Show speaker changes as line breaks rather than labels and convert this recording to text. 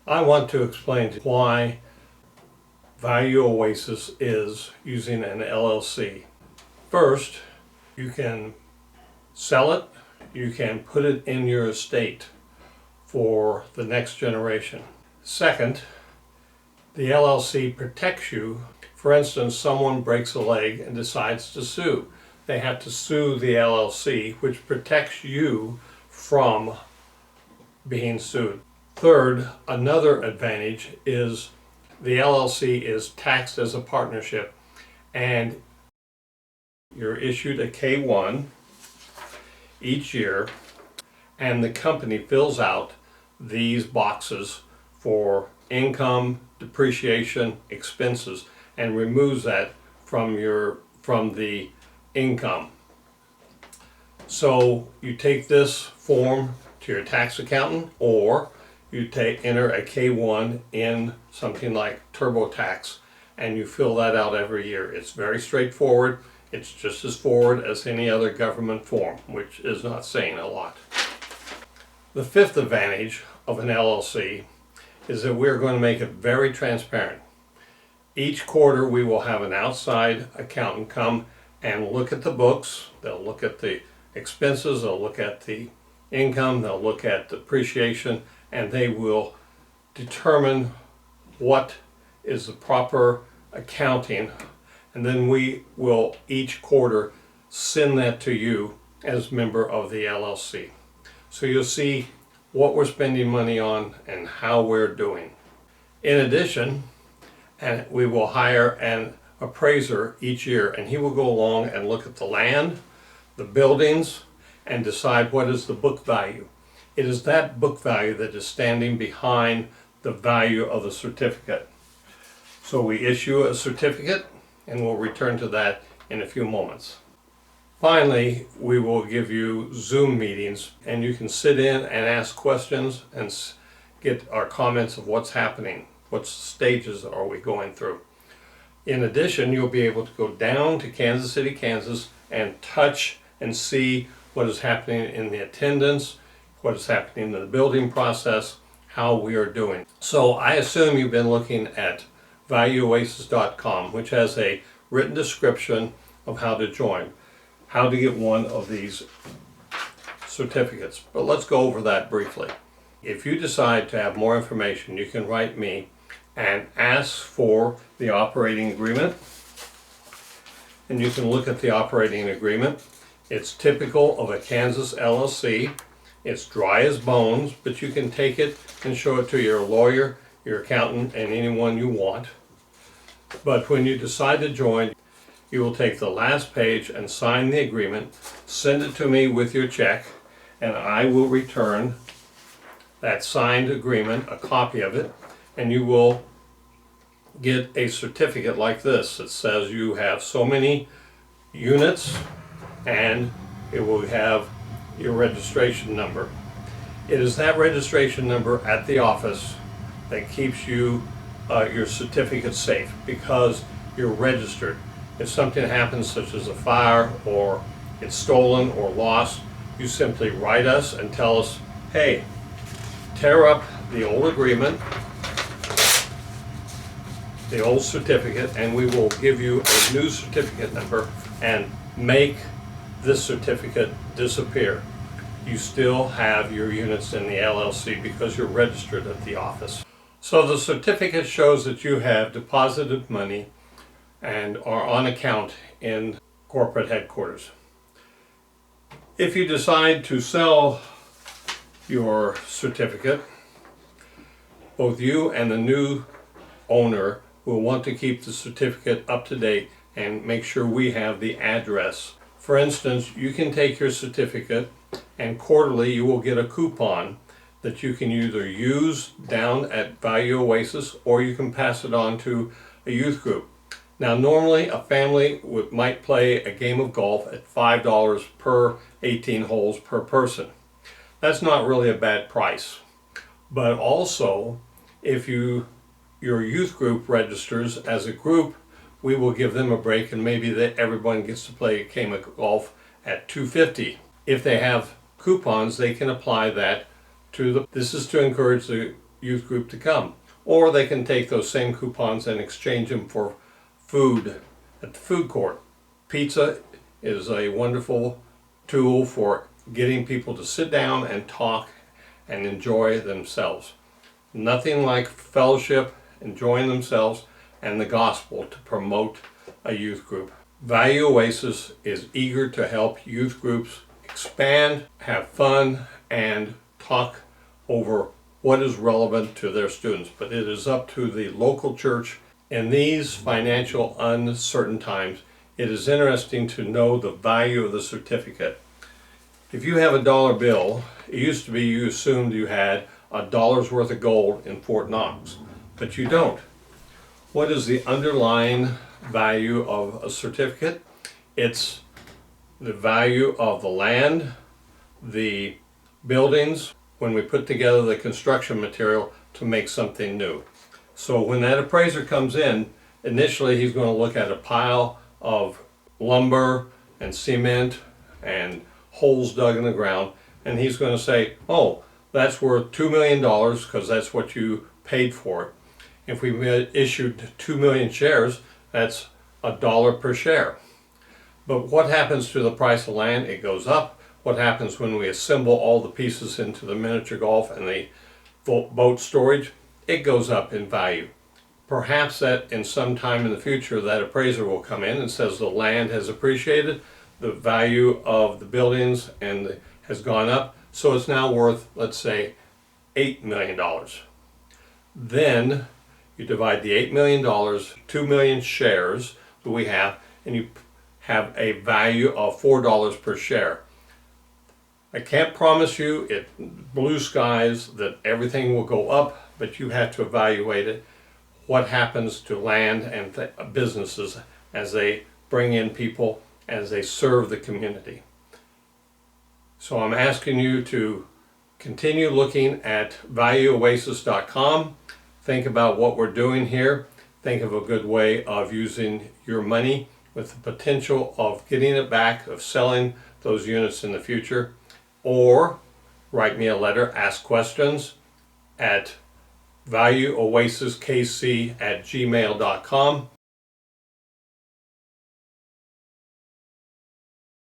I want to explain why ValuOasis is using an LLC. First, you can sell it, you can put it in your estate for the next generation. Second, the LLC protects you. For instance, someone breaks a leg and decides to sue. They have to sue the LLC, which protects you from being sued. Third, another advantage is the LLC is taxed as a partnership, and you're issued a K-1 each year, and the company fills out these boxes for income, depreciation, expenses, and removes that from the income. So you take this form to your tax accountant, or you enter a K-1 in something like TurboTax, and you fill that out every year. It's very straightforward. It's just as forward as any other government form, which is not saying a lot. The fifth advantage of an LLC is that we're going to make it very transparent. Each quarter we will have an outside accountant come and look at the books. They'll look at the expenses, they'll look at the income, they'll look at depreciation, and they will determine what is the proper accounting, and then we will each quarter send that to you as member of the LLC. So you'll see what we're spending money on and how we're doing. In addition, and we will hire an appraiser each year, and he will go along and look at the land, the buildings, and decide what is the book value. It is that book value that is standing behind the value of the certificate. So we issue a certificate, and we'll return to that in a few moments. Finally, we will give you Zoom meetings, and you can sit in and ask questions and get our comments of what's happening, what stages are we going through. In addition, you'll be able to go down to Kansas City, Kansas, and touch and see what is happening in the attendance, what is happening in the building process, how we are doing. So I assume you've been looking at ValuOasis.com, which has a written description of how to join, how to get one of these certificates. But let's go over that briefly. If you decide to have more information, you can write me and ask for the operating agreement, and you can look at the operating agreement. It's typical of a Kansas LLC. It's dry as bones, but you can take it and show it to your lawyer, your accountant, and anyone you want. But when you decide to join, you will take the last page and sign the agreement, send it to me with your check, and I will return that signed agreement, a copy of it, and you will get a certificate like this that says you have so many units, and it will have your registration number. It is that registration number at the office that keeps you your certificate safe, because you're registered. If something happens, such as a fire or it's stolen or lost, you simply write us and tell us, hey, tear up the old agreement, the old certificate, and we will give you a new certificate number and make this certificate disappear. You still have your units in the LLC because you're registered at the office. So the certificate shows that you have deposited money and are on account in corporate headquarters. If you decide to sell your certificate, both you and the new owner will want to keep the certificate up to date and make sure we have the address. For instance, you can take your certificate, and quarterly you will get a coupon that you can either use down at ValuOasis, or you can pass it on to a youth group. Now normally a family might play a game of golf at $5 per 18 holes per person. That's not really a bad price. But also, if your youth group registers as a group, we will give them a break, and maybe everyone gets to play a game of golf at $2.50. If they have coupons, they can apply that to this is to encourage the youth group to come. Or they can take those same coupons and exchange them for food at the food court. Pizza is a wonderful tool for getting people to sit down and talk and enjoy themselves. Nothing like fellowship, enjoying themselves, and the gospel to promote a youth group. ValuOasis is eager to help youth groups expand, have fun, and talk over what is relevant to their students. But it is up to the local church. In these financial uncertain times, it is interesting to know the value of the certificate. If you have a dollar bill, it used to be you assumed you had $1 worth of gold in Fort Knox, but you don't. What is the underlying value of a certificate? It's the value of the land, the buildings, when we put together the construction material to make something new. So when that appraiser comes in, initially he's going to look at a pile of lumber and cement and holes dug in the ground, and he's going to say, oh, that's worth $2 million because that's what you paid for it. If we issued 2 million shares, that's $1 per share. But what happens to the price of land? It goes up. What happens when we assemble all the pieces into the miniature golf and the boat storage? It goes up in value. Perhaps that in some time in the future that appraiser will come in and says the land has appreciated, the value of the buildings has gone up, so it's now worth, let's say, $8 million. Then you divide the $8 million, 2 million shares that we have, and you have a value of $4 per share. I can't promise you blue skies that everything will go up, but you have to evaluate it. What happens to land and businesses as they bring in people, as they serve the community. So I'm asking you to continue looking at ValuOasis.com. Think about what we're doing here. Think of a good way of using your money with the potential of getting it back, of selling those units in the future. Or write me a letter, ask questions at ValuOasisKC@gmail.com.